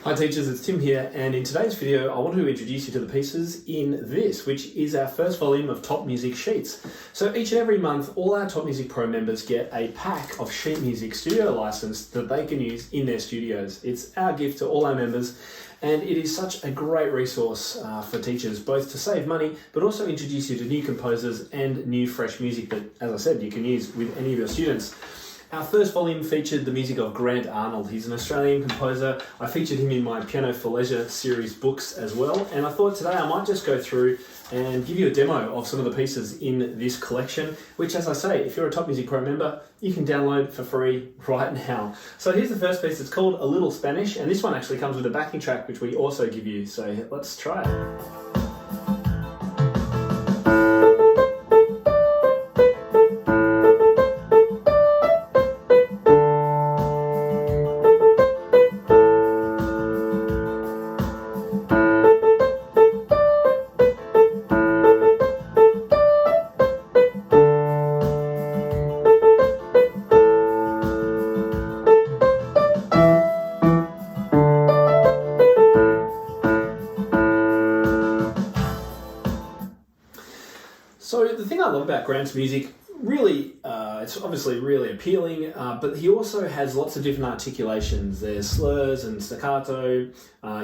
Hi teachers, it's Tim here, and in today's video I want to introduce you to the pieces in this, which is our first volume of Top Music Sheets. So each and every month all our Top Music Pro members get a pack of sheet music studio license that they can use in their studios. It's our gift to all our members, and it is such a great resource for teachers, both to save money but also introduce you to new composers and new fresh music that, as I said, you can use with any of your students. Our first volume featured the music of Grant Arnold. He's an Australian composer. I featured him in my Piano for Leisure series books as well, and I thought today I might just go through and give you a demo of some of the pieces in this collection, which, as I say, if you're a Top Music Pro member, you can download for free right now. So here's the first piece. It's called A Little Spanish, and this one actually comes with a backing track which we also give you, so let's try it. So the thing I love about Grant's music, really, it's obviously really appealing, but he also has lots of different articulations. There's slurs and staccato.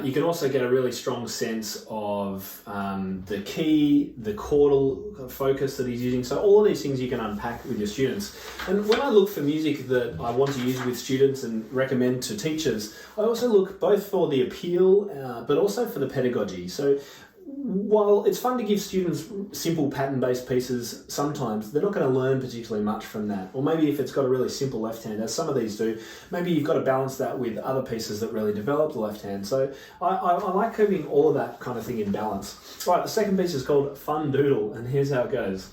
You can also get a really strong sense of the key, the chordal focus that he's using. So all of these things you can unpack with your students. And when I look for music that I want to use with students and recommend to teachers, I also look both for the appeal, but also for the pedagogy. So while it's fun to give students simple pattern-based pieces, sometimes they're not going to learn particularly much from that. Or maybe if it's got a really simple left hand, as some of these do, maybe you've got to balance that with other pieces that really develop the left hand. So I like keeping all of that kind of thing in balance. Right, the second piece is called Fun Doodle, and here's how it goes.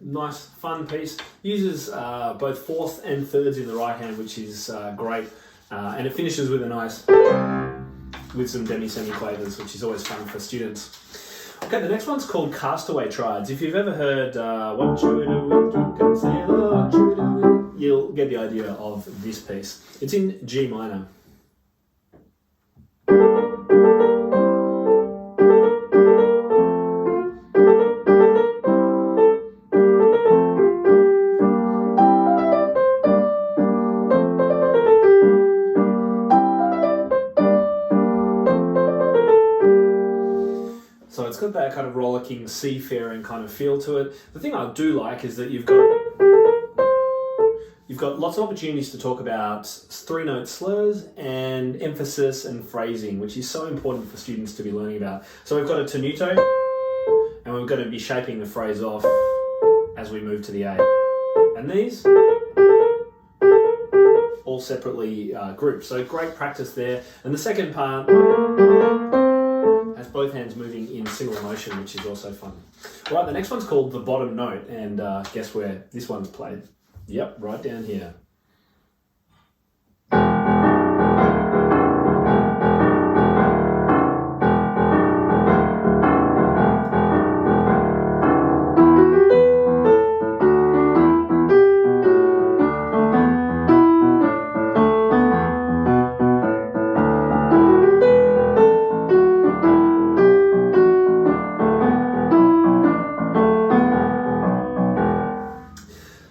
Nice, fun piece. Uses both fourths and thirds in the right hand, which is great. And it finishes with a nice, with some demi-semi-quavers, which is always fun for students. Okay, the next one's called Castaway triads. If you've ever heard what you do, can say what you do, you'll get the idea of this piece. It's in G minor. So it's got that kind of rollicking, seafaring kind of feel to it. The thing I do like is that you've got lots of opportunities to talk about three-note slurs and emphasis and phrasing, which is so important for students to be learning about. So we've got a tenuto, and we've got to be shaping the phrase off as we move to the A. And these all separately grouped. So great practice there. And the second part has both hands moving in single motion, which is also fun. Right, the next one's called The Bottom Note, and guess where this one's played? Yep, right down here.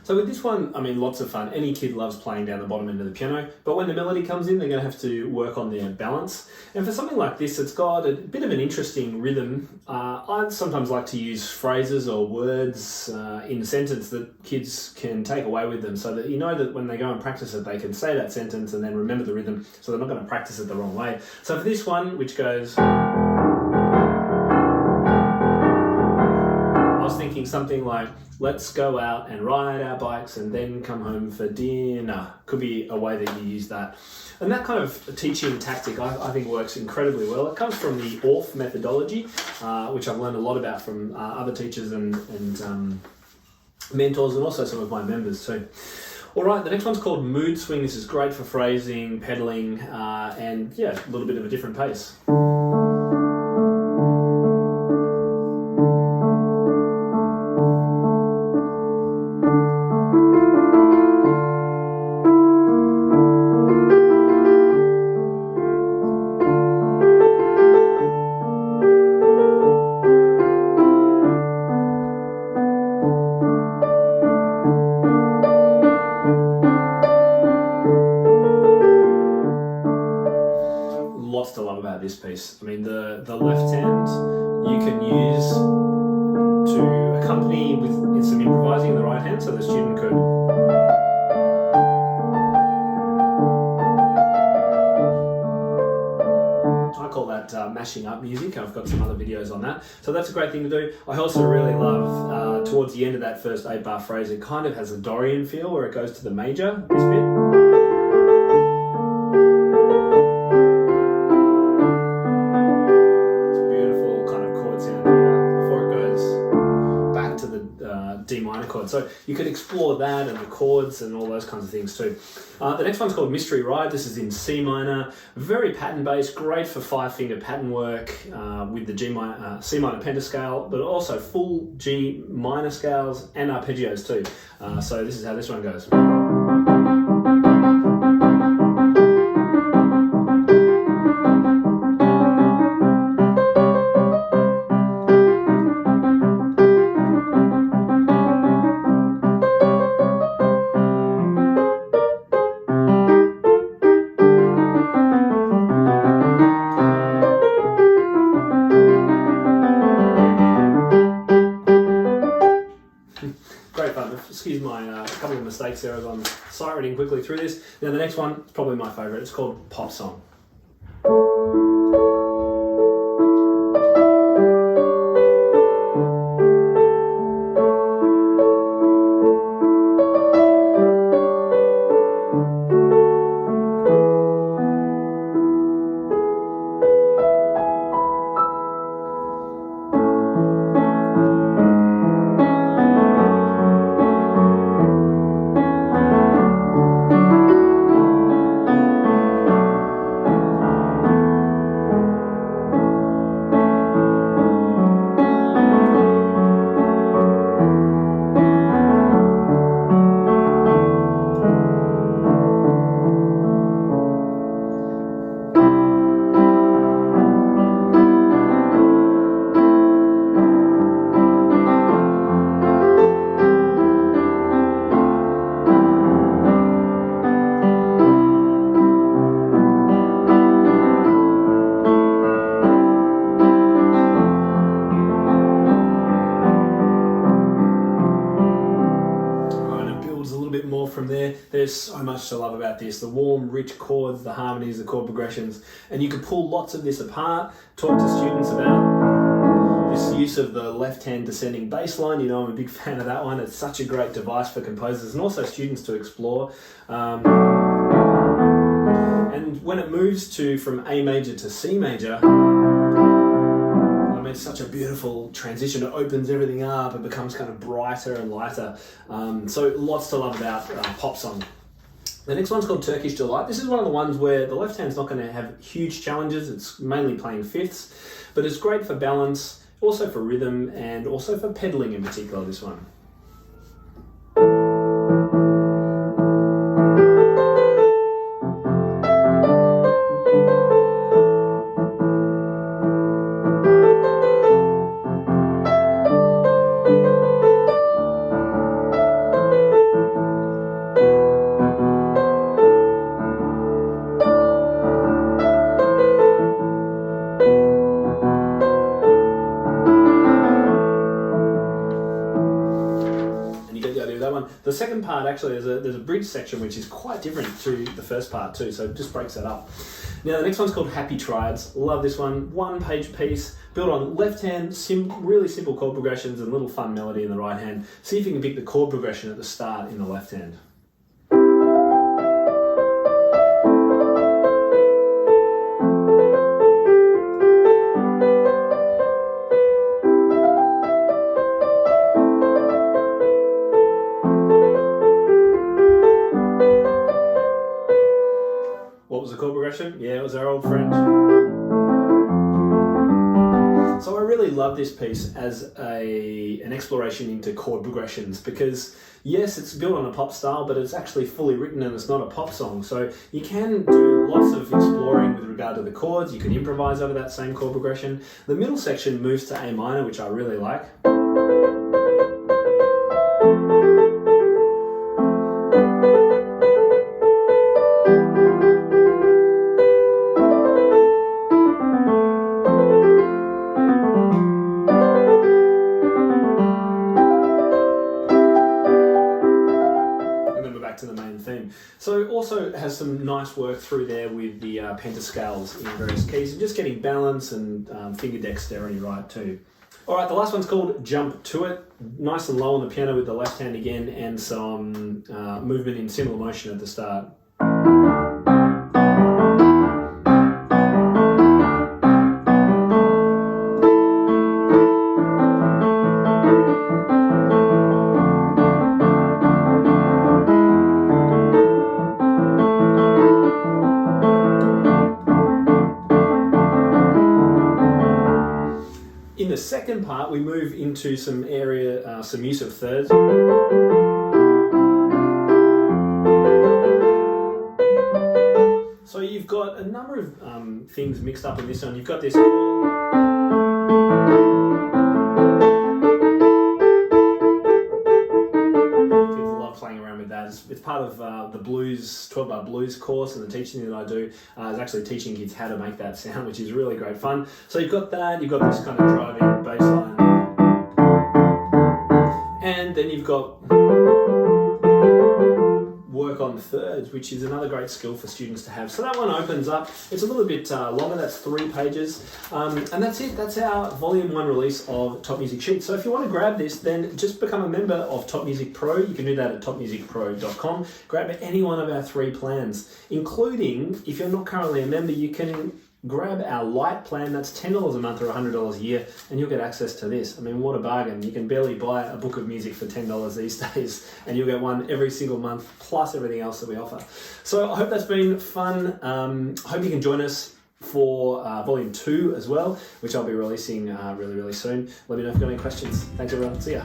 So with this one, I mean, lots of fun. Any kid loves playing down the bottom end of the piano, but when the melody comes in, they're going to have to work on their balance. And for something like this, it's got a bit of an interesting rhythm. I sometimes like to use phrases or words in a sentence that kids can take away with them, so that you know that when they go and practice it, they can say that sentence and then remember the rhythm, so they're not going to practice it the wrong way. So for this one, which goes... thinking something like, let's go out and ride our bikes and then come home for dinner. Could be a way that you use that. And that kind of teaching tactic, I think, works incredibly well. It comes from the ORF methodology, which I've learned a lot about from other teachers and mentors, and also some of my members too. All right, the next one's called Mood Swing. This is great for phrasing, pedaling, and yeah, a little bit of a different pace. Lots to love about this piece. I mean, the left hand you can use to accompany with some improvising in the right hand, so the student could. I call that mashing up music. I've got some other videos on that. So that's a great thing to do. I also really love, towards the end of that first 8-bar phrase, it kind of has a Dorian feel where it goes to the major, this bit. D minor chord. So you could explore that and the chords and all those kinds of things too. The next one's called Mystery Ride. This is in C minor, very pattern based, great for 5-finger pattern work with the C minor pentascale, but also full G minor scales and arpeggios too. So this is how this one goes. Great fun. Excuse my couple of mistakes there as I'm sight reading quickly through this. Now the next one is probably my favourite. It's called Pop Song. From there, there's so much to love about this. The warm, rich chords, the harmonies, the chord progressions, and you can pull lots of this apart, talk to students about this use of the left-hand descending bass line. You know, I'm a big fan of that one. It's such a great device for composers and also students to explore. And when it moves from A major to C major, it's such a beautiful transition. It opens everything up. It becomes kind of brighter and lighter. So lots to love about Pop Song. The next one's called Turkish Delight. This is one of the ones where the left hand's not going to have huge challenges. It's mainly playing fifths, but it's great for balance, also for rhythm, and also for pedaling in particular, this one. The second part, actually, there's a bridge section which is quite different to the first part too, so it just breaks that up. Now the next one's called Happy Triads. Love this one. 1-page piece, built on left hand, really simple chord progressions and a little fun melody in the right hand. See if you can pick the chord progression at the start in the left hand. What was the chord progression? Yeah, it was our old friend. So I really love this piece as an exploration into chord progressions because yes, it's built on a pop style, but it's actually fully written and it's not a pop song. So you can do lots of exploring with regard to the chords. You can improvise over that same chord progression. The middle section moves to A minor, which I really like. To the main theme. So also has some nice work through there with the pentascales in various keys and just getting balance and finger dexterity right too. Alright, the last one's called Jump To It. Nice and low on the piano with the left hand again and some movement in similar motion at the start. In the second part, we move into some use of thirds. So you've got a number of things mixed up in this one. You've got this. Playing around with that. It's part of the blues, 12-bar blues course, and the teaching that I do is actually teaching kids how to make that sound, which is really great fun. So you've got that, you've got this kind of driving bass line, and then you've got work on thirds, which is another great skill for students to have. So that one opens up. It's a little bit longer, that's 3 pages. And that's it. That's our Volume 1 release of Top Music Sheets. So if you want to grab this, then just become a member of Top Music Pro. You can do that at topmusicpro.com. Grab any one of our 3 plans, including, if you're not currently a member, you can grab our light plan. That's $10 a month or $100 a year, and you'll get access to this. I mean, what a bargain. You can barely buy a book of music for $10 these days, and you'll get one every single month, plus everything else that we offer. So I hope that's been fun. I hope you can join us for Volume 2 as well, which I'll be releasing really, really soon. Let me know if you've got any questions. Thanks, everyone. See ya.